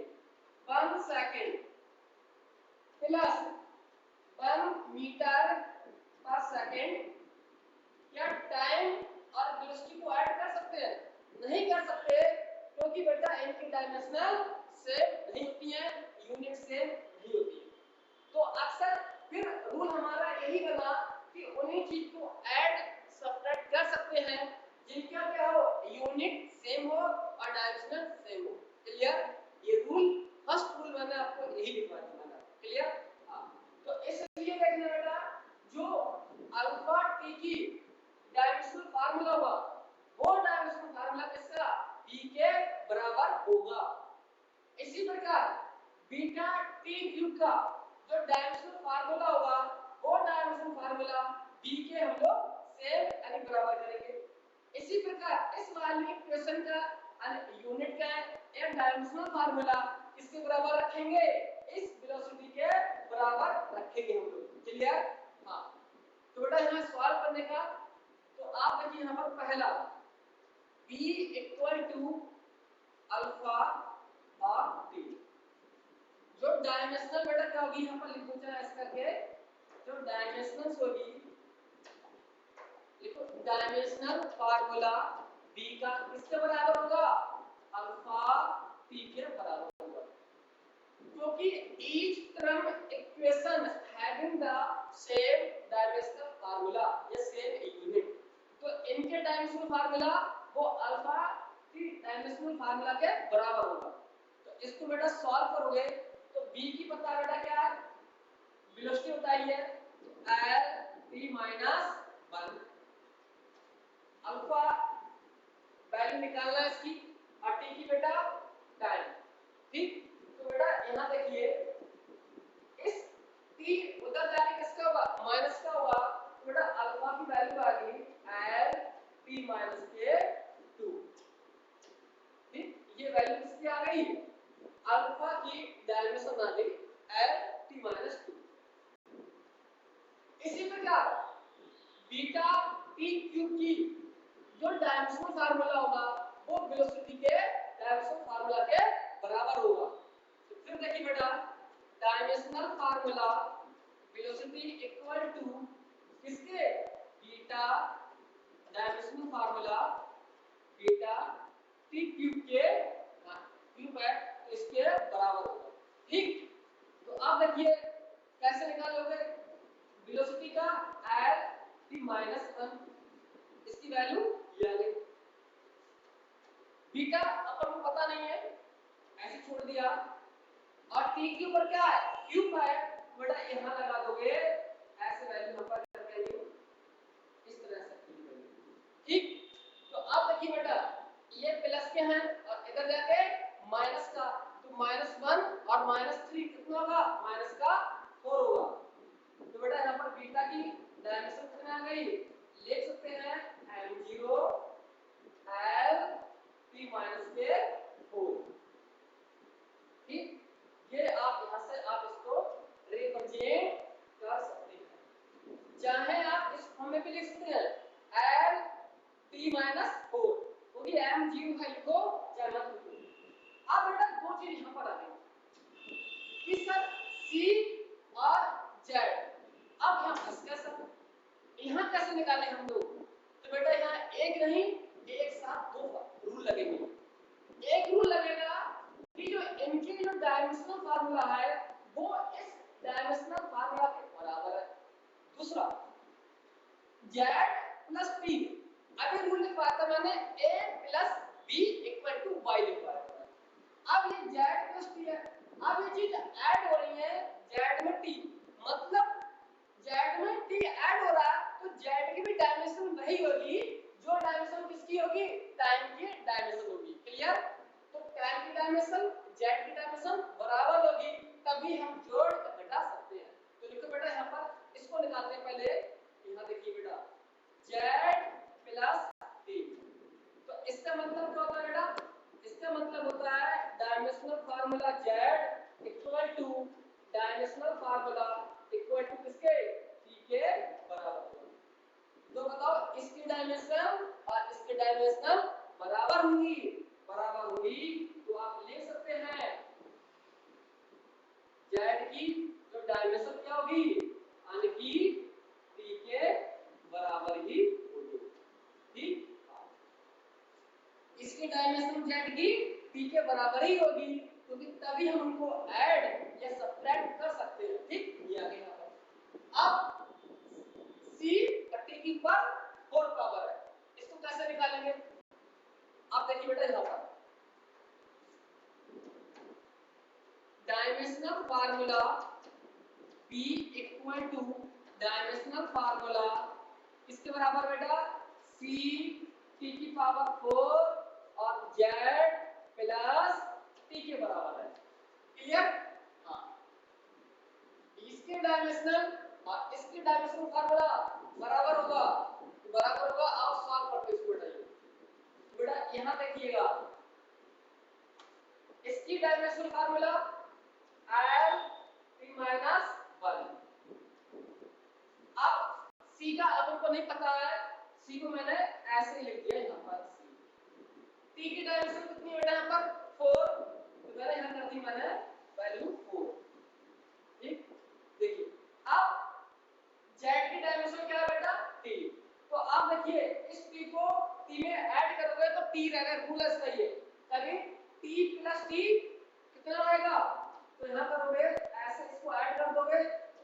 1 सेकंड प्लस 1 मीटर पर सेकंड, क्या टाइम और वेलोसिटी को ऐड कर सकते हैं? नहीं कर सकते क्योंकि बेटा इनकी डायमेंशनल सेम नहीं होती है, यूनिट सेम नहीं होती है। तो अक्सर फिर रूल हमारा यही बना कि उन्हीं चीज को ऐड सब्ट्रैक्ट कर सकते हैं जिनका क्या हो यूनिट सेम हो और डायमेंशनल सेम हो। क्लियर? ये रूल फर्स्ट रूल मैंने आपको यही लिखवा दिया। क्लियर? हां, तो इसलिए देखना बेटा जो अल्फा टी की डायमेंशनल फार्मूला हुआ वो डायमेंशनल फार्मूला किसका b के बराबर होगा। इसी प्रकार बीटा टी क्यूब का जो डायमेंशनल फार्मूला होगा वो डायमेंशनल फार्मूला b के हम लोग सेम यानी बराबर करेंगे। इसी प्रकार इस वाली इक्वेशन का यूनिट का एक डायमेंशनल फार्मूला किसके बराबर रखेंगे? इस वेलोसिटी के बराबर रखेंगे हम लोग। क्लियर? हां, तो बेटा यहां सवाल करने का तो आप देखिए यहां पर पहला b इक्वल टू अल्फा और t, जो डायमेंशनल बेटा क्या होगी यहां पर लिख दो जरा ऐसे करके, जो डायमेंशनल होगी देखो डायमेंशनल फार्मूला b का किसके बराबर होगा? अल्फा t के बराबर होगा क्योंकि each term equation having the same dimensional formula या सेम यूनिट, तो इनके डायमेंशनल फार्मूला वो अल्फा t डायमेंशनल फार्मूला के बराबर होगा। तो इसको बेटा सॉल्व करोगे तो b की पता बेटा क्या है वेलोसिटी बताइए l t minus 1, alpha value निकालना है इसकी और t की बेटा टाइम। ठीक, तो बेटा यहां देखिए इस t उधर जाके किसका होगा माइनस का होगा, तो बेटा अल्फा की वैल्यू आ गई l t माइनस के 2। ठीक, ये वैल्यू किसकी आ गई अल्फा की डायमेंशन आ गई l t माइनस 2। इसी प्रकार बीटा t क्यूब की जो डायमेंशनल फार्मूला होगा वो वेलोसिटी के डायमेंशनल फार्मूला के बराबर होगा। तो फिर देखिए बेटा dimensional formula velocity equal to किसके beta dimensional formula beta t cube के क्यूब है तो इसके बराबर होगा। ठीक, तो आप देखिए कैसे निकालोगे वेलोसिटी का l t माइनस 1, इसकी वैल्यू ये आ गई। बीटा अपन को पता नहीं है ऐसे छोड़ दिया और t के ऊपर क्या है क्यूब है, बेटा यहां लगा दोगे ऐसे वैल्यू यहां पर करके इस तरह से क्यूब वैल्यू। ठीक, तो अब देखिए बेटा ये प्लस के हैं और इधर जाके माइनस का, तो -1 और -3 कितना होगा माइनस का 4 होगा। तो बेटा यहां पर बीटा की डायमेंशन कितना आ गई लिख सकते हैं m0 l t माइनस के 4। ठीक, ये आप यहां से आप इसको रिप्रेजेंट कर सकते हैं, चाहे आप इस फॉर्म में भी लिख सकते हैं l t माइनस 4 क्योंकि m0 है लिखो चाहे मत लिखो। अब बेटा दो चीज यहां पर आ गई कि सर c और z, अब यहां फंस गया सर यहां कैसे निकालें हम लोग? तो बेटा यहां एक नहीं एक साथ दो रूल लगेंगे। एक रूल लगेगा कि जो इनके जो डायमेंशनल फार्मूला है वो इस डायमेंशनल फार्मूला के बराबर है। दूसरा जेड प्लस टी। अभी रूल लिखवाया था मैंने A plus B equal to Y लिखवाया था। अब ये जेड प्लस टी है, अब ये चीज ऐड हो रही है जेड में टी, मतलब जेड में टी ऐड हो रहा है तो जेड की भी डायमेंशन वही होगी जो डायमेंशन किसकी होगी, टाइम की डायमेंशन होगी। क्लियर? तो टाइम की डायमेंशन जेड की डायमेंशन बराबर होगी, तभी हम जोड़ घटा सकते हैं। तो लिखो बेटा यहाँ पर इसको निकालते हैं पहले। यहाँ देखिए बेटा जेड प्लस टी, तो इसका मतलब क्या होता है बेटा, इसका मतलब होता है dimensional formula z equal to dimensional formula equal to किसके, टी के बराबर। तो बताओ इसकी डायमेंशन और इसकी डायमेंशन बराबर होंगी, बराबर होगी तो आप लिख सकते हैं जेड की जो डायमेंशन क्या होगी, यानी कि टी के बराबर ही होगी। ठीक, इसकी डायमेंशन जेड की टी के बराबर ही होगी, क्योंकि तभी हम उनको ऐड या सब्ट्रैक्ट कर सकते हैं। ठीक, ये आ गया। अब सी टी की पर 4 पावर है, इसको कैसे निकालेंगे? आप देखिए बेटा यहाँ पर dimensional formula B equal to dimensional formula किसके बराबर बेटा, C T की पावर 4 और Z प्लस T के बराबर है। क्लियर? हाँ, इसके डायमेंशनल और इसके डायमेंशनल फार्मूला बराबर होगा, बराबर होगा। आप सॉल्व करके इसको बताइए बेटा। यहाँ देखिएगा इसकी dimensional formula L T minus 1। अब C का अब हमको नहीं पता है, C को मैंने ऐसे लिख दिया यहाँ पर C। T की डायमेंशन कितनी है बेटा यहाँ पर 4, तो मैंने यहाँ कर दी मैंने वैल्यू 4। ठीक, देखिए अब Z की डायमेंशन क्या है बेटा T, तो आप देखिए इस T को T में ऐड करोगे तो T रहेगा, रूल है इसका ये, तभी T प्लस T कितना आएगा, तो यहाँ करोगे ऐसे इसको ऐड कर दोगे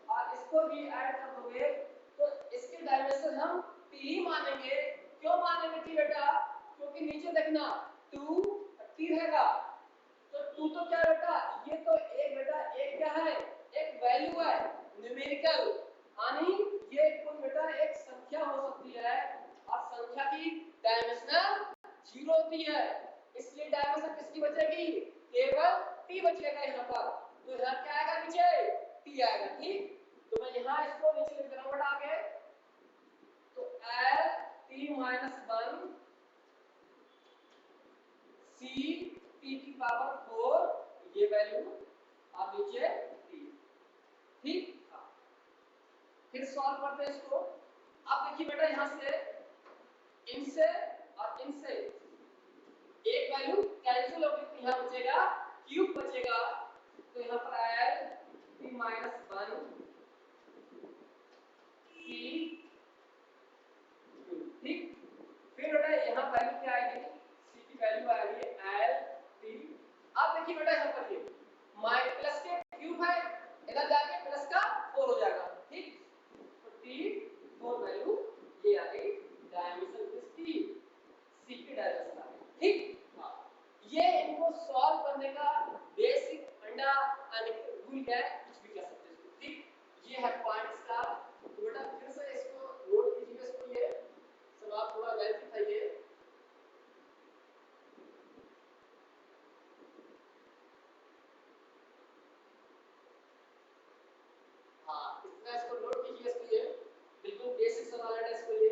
और इसको भी ऐड कर दोगे, तो इसके डायमेंशन हम T ही मानेंगे। क्यों मानेंगे T बेटा, क्योंकि नीचे देखना 2 T रहेगा, तो 2 तो क्या बेटा, ये तो एक बेटा एक क्या है, एक वैल्यू है न्यूमेरिकल, यानी ये कोई बेटा एक संख्या हो सकती है और संख्या की डायमेंशन 0 होती है, इसलिए डायमेंशन किसकी बचेगी, केवल T बचेगा यहाँ पर। तो यहाँ क्या आएगा, नीचे T आएगा। ठीक, तो मैं यहाँ इसको नीचे लिख देना बेटा आगे, तो L T minus 1 C T की पावर 4 ये वैल्यू आप नीचे T। ठीक, फिर सॉल्व करते हैं इसको। अब देखिए बेटा यहाँ से इनसे और इनसे एक वैल्यू कैंसिल होगी, तो यहाँ बचेगा क्यूब बचेगा, तो यहाँ पर आया T माइनस 1 C। ठीक, फिर बेटा यहाँ वैल्यू क्या आएगी, C की वैल्यू आएगी L T। अब देखिए बेटा यहाँ पर ये माइनस प्लस के क्यूब है, इधर जाके प्लस का 4 हो जाएगा। ठीक, तो T 4 वैल्यू ये आ गई, डायमेंशन किसकी, C की डायमेंशन आ गई। ठीक, हाँ, ये इनको सॉल्व करने का बेसिक फंडा रूल है, कुछ भी कह सकते हैं। ठीक, ये है पॉइंट इसका। तो बेटा फिर से इसको नोट कीजिए, इसको ये सब आप थोड़ा लेंथ दिखाइए। हाँ, इतना इसको नोट कीजिए, इसको ये बिल्कुल बेसिक सवाल है इसको, ये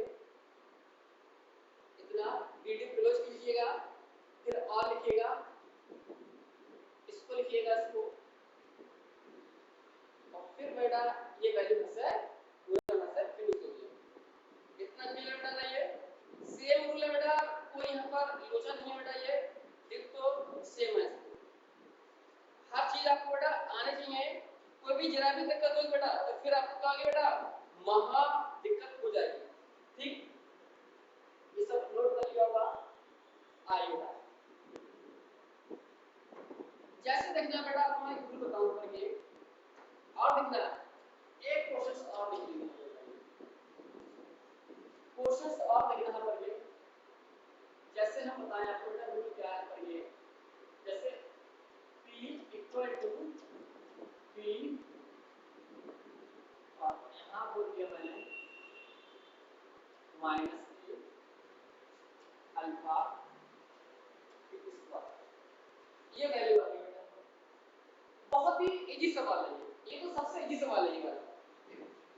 इतना वीडियो क्लोज कीजिएगा, फिर और लिखिएगा, इसको लिखिएगा इसको, और फिर बेटा ये वैल्यू से पूरा से फिनिश हो गया। इतना क्लियर बेटा ना, ये सेम रूल है बेटा, कोई यहाँ पर इल्यूजन नहीं है बेटा, ये डिक्टो सेम है। हर चीज आपको बेटा आने चाहिए, कोई भी जरा भी दिक्कत हो बेटा तो फिर आपको क्या बेटा महा दिक्कत हो जाएगी। ठीक, ये सब नोट कर लिया होगा। आइएगा जैसे देखना बेटा, आपको मैं एक रूल बताऊं करके, और देखना एक प्रोसेस और देख लीजिए। क्वेश्चंस और देखना यहाँ पर ये, जैसे हम बताएं आपको बेटा रूल क्या है पर ये, जैसे P इक्वल टू P और यहाँ बोल दिया मैंने माइनस ए अल्फा टी स्क्वायर, ये वैल्यू आ गई बेटा। बहुत ही इजी सवाल है ये तो सबसे इजी सवाल है ये वाला।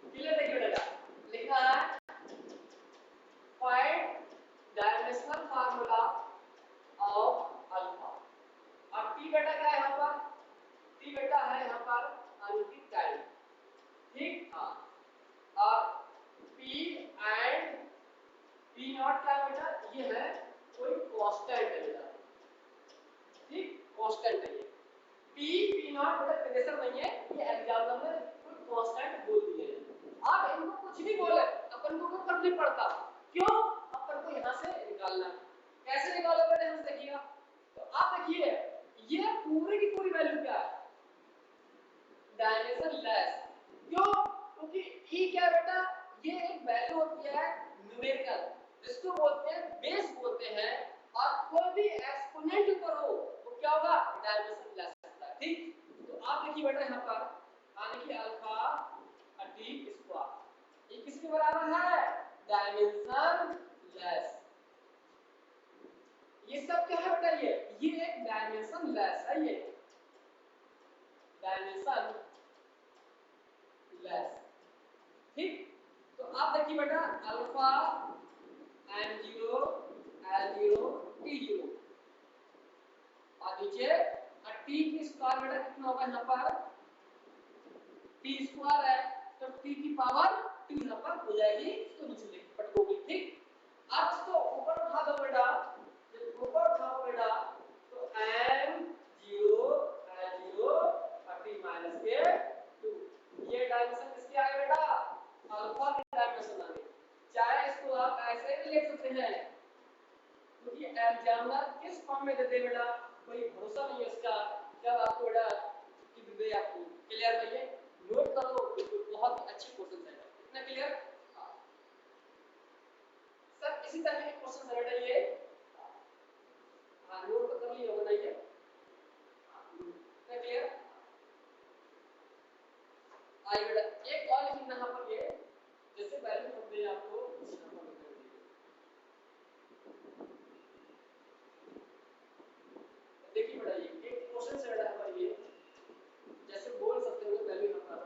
क्लियर देखिए बेटा, लिखना है find dimensional formula of alpha. अब टी बेटा क्या है यहाँ पर, टी बेटा है यहाँ पर अनंतिम टाइम, ठीक। हाँ, और पी एंड पी नॉट क्या है बेटा, ये है कोई कांस्टेंट है बेटा, ठीक, कांस्टेंट है ये। पी नॉट बेटा प्रेशर नहीं है, ये एग्जाम्पल में कोई कांस्टेंट बोल दिए हैं। आप इनको कुछ भी बोले अपन को कोई फर्क नहीं पड़ता, क्यों, अपन को यहाँ से निकालना है। कैसे निकालोगे बेटा, यहाँ से देखिएगा। तो आप देखिए ये पूरी की पूरी वैल्यू क्या है, डायमेंशन लेस, क्यों, क्योंकि ई क्या बेटा, ये एक वैल्यू होती है न्यूमेरिकल, जिसको बोलते हैं बेस बोलते हैं, और कोई भी एक्सपोनेंट ऊपर हो वो क्या होगा, डायमेंशन लेस होता है, ठीक। तो आप देखिए बेटा यहाँ पर यानी कि अल्फा टी स्क्वायर ये किसके बराबर है, डायमेंशन लेस। ये सब क्या है बेटा, ये एक डायमेंशन लेस है, ये डायमेंशन लेस, ठीक। तो आप देखिए बेटा अल्फा m0 l0 t0 और नीचे टी की स्क्वायर बेटा कितना होगा, यहाँ पर टी स्क्वायर है तो टी की पावर 2 यहाँ पर हो जाएगी, इसको नीचे लिख पटकोगे, ठीक। अब इसको ऊपर उठा दो बेटा, जब ऊपर उठाओ बेटा तो m0 l0 और t माइनस के 2, ये डायमेंशन किसकी आ गई बेटा, अल्फा की डायमेंशन आ गई। चाहे इसको आप ऐसे भी लिख सकते हैं, क्योंकि एग्जामिनर किस फॉर्म में देते बेटा कोई भरोसा नहीं है इसका, जब आपको बेटा की दे आपको। क्लियर है ये, नोट कर लो, बहुत ही अच्छे क्वेश्चन है, इतना क्लियर। सर इसी तरह के क्वेश्चन है बेटा ये, हाँ नोट तो कर लिया होगा ना ये, इतना क्लियर। आइए बेटा एक और लिखना यहाँ पर ये, जैसे वैल्यू हम दे आपको यहाँ पर देखिए बेटा, ये एक क्वेश्चन से बेटा यहाँ पर ये, जैसे बोल सकते हो वैल्यू यहाँ पर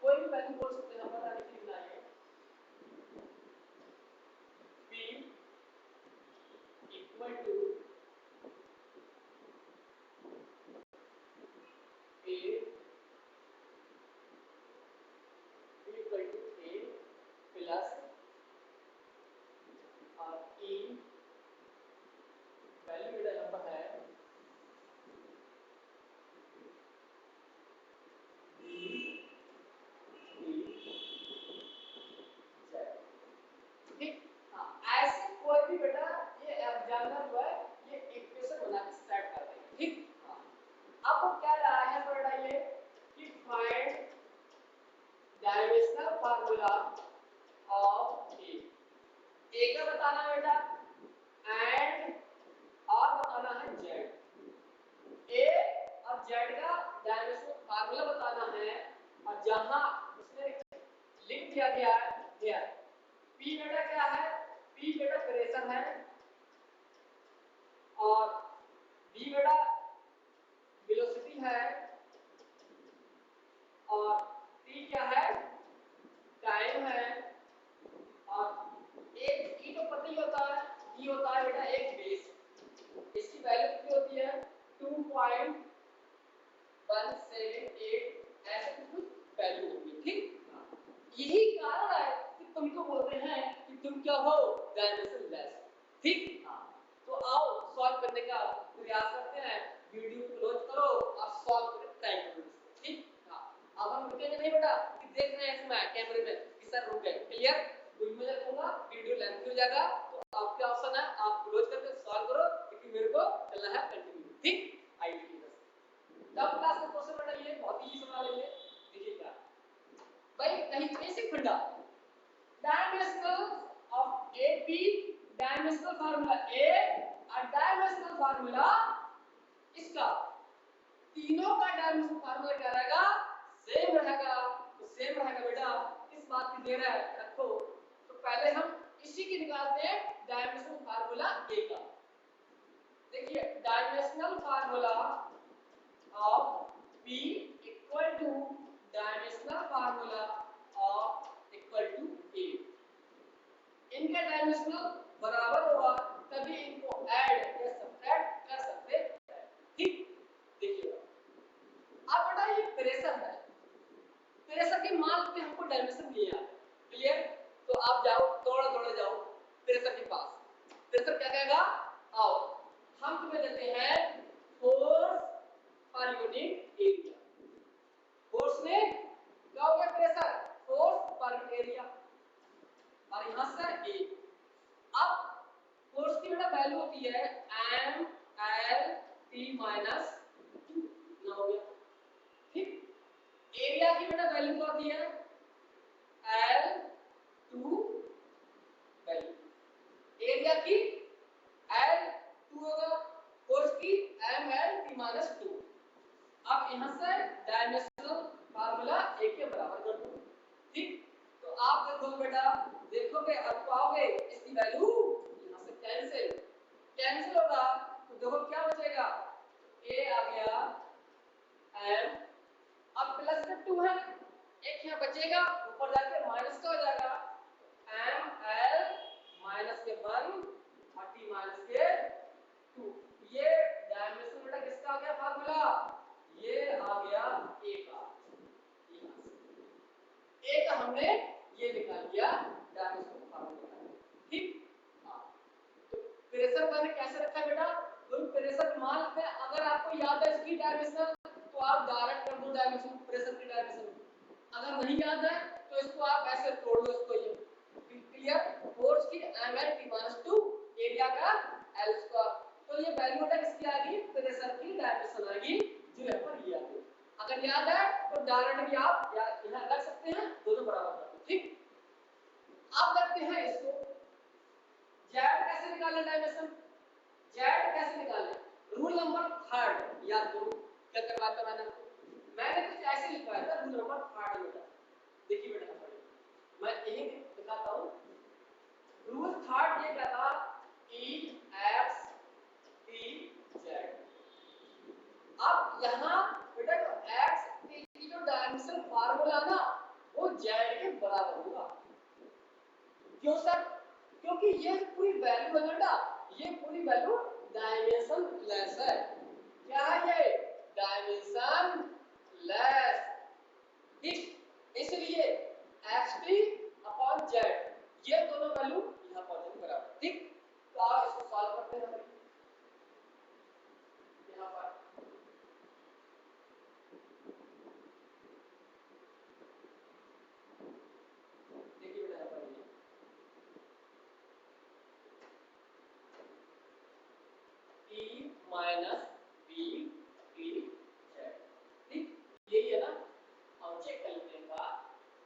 कोई भी वैल्यू बोल सकते हैं, यहाँ पर आगे लिखना है p equal to a plus और e वैल्यू बेटा यहाँ पर है ठीक। हाँ ऐसे कोई भी बेटा ये एग्जामिनर जो है ये इक्वेशन बना के स्टार्ट कर देंगे, ठीक। हाँ अब क्या रहा है बेटा ये कि फाइंड डायमेंशनल फार्मूला ऑफ ए का बताना है बेटा एंड और बताना है जेड, ए और जेड का डायमेंशनल फार्मूला बताना है, और जहां उसने लिख दिया गया है हियर पी बेटा क्या है, पी बेटा प्रेशर है, और बी बेटा वेलोसिटी है, और टी क्या है, टाइम है, और एक ई तो पता ही होता है, ई होता है बेटा एक बेस, इसकी वैल्यू कितनी होती है 2.178, ऐसे कुछ वैल्यू होती है, ठीक। यही कारण है कि तुमको बोलते हैं कि तुम क्या हो, डायमेंशन लेस, ठीक। तो आओ सॉल्व करने का प्रयास करते हैं, वीडियो को क्लोज करो और सॉल्व करने ट्राई करो, ठीक। अब हम रुकेंगे नहीं बेटा कि देख रहे हैं इसमें कैमरे में कि सर रुक गए, क्लियर। कुछ मैं देखूंगा वीडियो लेंथ हो जाएगा, तो आपके ऑप्शन है आप क्लोज करके सॉल्व करो, क्योंकि मेरे को चलना है कंटिन्यू, ठीक। आइए ठीक है, तब क्लास में क्वेश्चन बेटा ये बहुत ही सवाल है, ये देखिए क्या भाई कहीं बेसिक फंडा, dimensional of AP, dimensional formula A और डायमेंशनल फार्मूला इसका, तीनों का डायमेंशनल फार्मूला क्या रहेगा, सेम रहेगा। तो सेम रहेगा बेटा, इस बात की देर है रखो। तो पहले हम इसी की निकालते हैं डायमेंशनल फार्मूला A का। देखिए dimensional formula of P equal to dimensional formula of equal to A। इनका डायमेंशनल बराबर होगा तभी इनको ऐड या सब्ट्रैक्ट कर सकते हैं। ठीक, देखिए अब बेटा ये प्रेशर है, प्रेशर की मान पे हमको डायमेंशन नहीं आता, क्लियर। तो आप जाओ थोड़ा थोड़ा जाओ प्रेशर के पास, प्रेशर क्या कहेगा, आओ हम तुम्हें देते हैं force per unit area. Force ने क्या हो गया, pressure, force per unit area, और यहां से ए। अब फोर्स की बेटा वैल्यू होती है एम एल टी माइनस 2, ना हो गया। ठीक, एरिया की बेटा वैल्यू क्या होती है, एल टू वैल्यू, एरिया की एल 2 होगा, फोर्स की एम एल टी माइनस 2। अब यहां से डायमेंशनल फार्मूला ए के बराबर कर दो। ठीक, तो आप देखो बेटा, देखोगे अब पाओगे इसकी वैल्यू यहां से कैंसिल कैंसिल होगा, तो देखो क्या बचेगा, ए आ गया एम, अब प्लस में 2 है, एक यहाँ बचेगा, ऊपर जाके माइनस का हो जाएगा, एम एल माइनस के 1 और टी माइनस के 2। ये डायमेंशन बेटा किसका आ गया फार्मूला, ये आ गया ए का, ए का हमने ये निकाल लिया डायमेंशन फार्मूला। ठीक, तो प्रेशर मैंने कैसे रखा है बेटा, तो प्रेशर मान लेते हैं, अगर आपको याद है इसकी डायमेंशन तो आप डायरेक्ट कर दो डायमेंशन, प्रेशर की डायमेंशन। अगर नहीं याद है तो इसको आप ऐसे तोड़ दो इसको, ये क्लियर, फोर्स की ml t - 2 एरिया का l स्क्वायर। तो ये वैल्यू बेटा किसकी आ गई, प्रेशर की डायमेंशन आ गई, जो यहां पर ये आ गई। अगर याद है तो डायरेक्ट भी आप यहां रख सकते हैं, दोनों बराबर कर दो। ठीक, अब करते हैं इसको, z कैसे निकालना, डायमेंशन z कैसे निकालना, रूल नंबर 3 याद करो, क्या करवाता मैंने कुछ ऐसे लिखवाया था, रूल नंबर 3 बेटा। देखिए बेटा मैं यही दिखाता हूं, रूल 3 ये कहता E X T Z। अब यहां बेटा जो X T की जो डायमेंशन फार्मूला ना वो Z के बराबर होगा। क्यों सर, क्योंकि ये पूरी वैल्यू है बेटा, ये पूरी वैल्यू डायमेंशन लेस है। क्या है ये, डायमेंशन लेस। ठीक, इसलिए xt/z ये दोनों वैल्यू यहां पर बराबर। ठीक, तो आप इसको सॉल्व करते हैं, यहां पर देखिए बेटा, यहां पर e minus b t z। ठीक, यही है ना। अब चेक कर लेते हैं,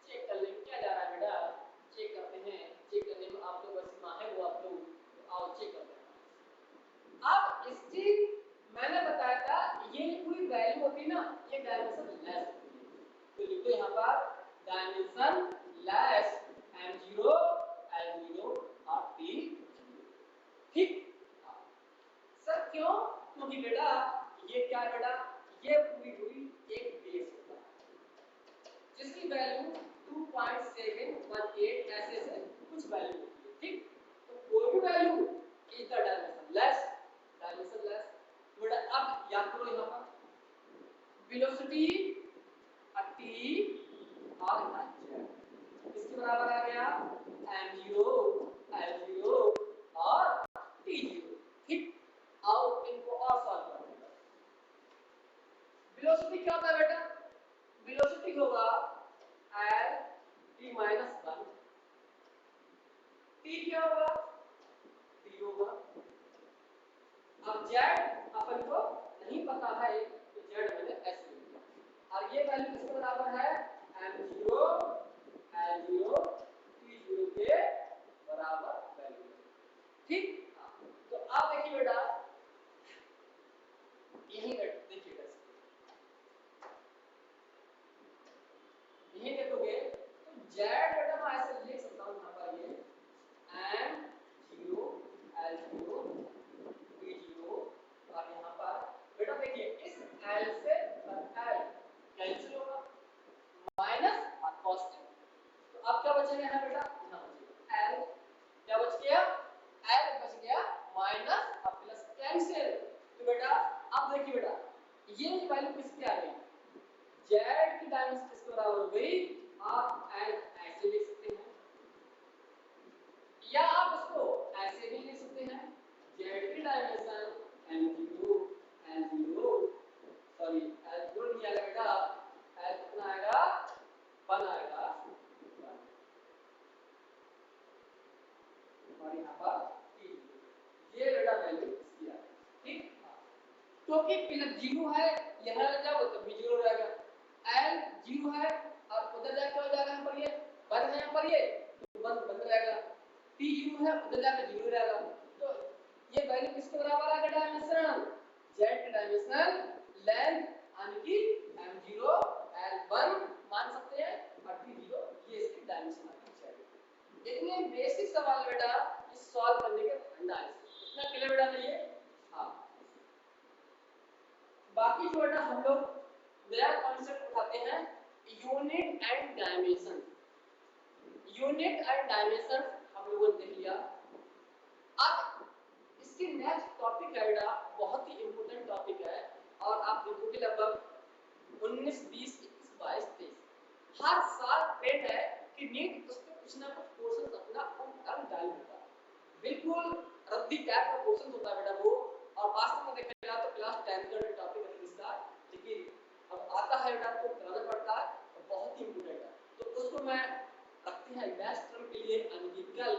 चेक करने में क्या जा रहा है बेटा, चेक करते हैं, चेक करने में आप लोग वैसे माहिर हो आप लोग, तो आओ चेक करते हैं। अब इसकी मैंने बताया था ये पूरी वैल्यू होती ना, ये डायमेंशन लेस होती है, तो लिखो यहां पर डायमेंशन लेस m0 l0 और t। ठीक, सर क्यों, क्योंकि बेटा ये क्या है बेटा, ये पूरी हुई एक बेस होता है जिसकी वैल्यू 2.718 ऐसे से कुछ वैल्यू होती है। ठीक, तो कोई भी value is the dimension less, dimension less. बेटा अब याद करो यहां पर वेलोसिटी t और z इसके बराबर आ गया m0 l0 और t0। ठीक, आओ इनको और सॉल्व करते हैं। वेलोसिटी क्या होता है बेटा, वेलोसिटी होगा l t - 1, t क्या होगा, t होगा। अब z अपन को नहीं पता है तो z मैंने ऐसे लिख दिया, और ये वैल्यू किसके बराबर है m0 जेड बेटा मैं ऐसे लिख सकता हूँ यहाँ पर ये M0 L0 P0 और यहाँ पर बेटा देखिए इस L से L कैंसिल होगा माइनस और पॉजिटिव, तो अब क्या बचेगा यहाँ बेटा, यहाँ बचेगा L, क्या बच गया L बच गया माइनस और प्लस कैंसिल। तो बेटा अब देखिए बेटा ये वैल्यू किसकी आ गई, जेड की डायमेंशन किसके बराबर हो गई, आप L ऐसे लिख सकते हैं या आप इसको ऐसे भी लिख सकते हैं, जेड की dimension M0 L0 sorry L0 नहीं आएगा बेटा, L कितना आएगा 1 आएगा 1 और यहाँ पर ये बेटा वैल्यू इसकी आ गई, ठीक क्योंकि प्लस 0 है यहाँ क्या होता है भी 0 रहेगा, L 0 है और उधर जाके हो जाएगा यहाँ पर ये 1 है, यहाँ पर ये तो 1 बंद रहेगा, P 0 है उधर जाके 0 रहेगा, तो ये वैल्यू किसके बराबर आ गया डायमेंशन, Z का डायमेंशन लेंथ यानी कि M0 L1 मान सकते हैं और P0 ये इसकी डायमेंशन आ गई। इतने बेसिक सवाल बेटा इस सॉल्व करने के फंडा है, इतना क्लियर बेटा नहीं है। हाँ बाकी जो बेटा हम लोग नया कॉन्सेप्ट उठाते हैं unit and dimension, unit and dimension हम लोगों ने देख लिया। अब इसके नेक्स्ट टॉपिक है बेटा बहुत ही इंपॉर्टेंट टॉपिक है और आप देखोगे लगभग 19 20 21 22 23 हर साल ट्रेंड है कि नीट उस पे कुछ ना कुछ क्वेश्चन अपना टर्म डाल देता है, बिल्कुल रद्दी टाइप का क्वेश्चन होता है बेटा वो, और वास्तव में देखा जाए तो क्लास 10 का टॉपिक है इसका, लेकिन अब आता है बेटा तो कराना पड़ता है और बहुत ही इंपॉर्टेंट है, तो उसको मैं रखते हैं नेक्स्ट टर्म के लिए यानी कि कल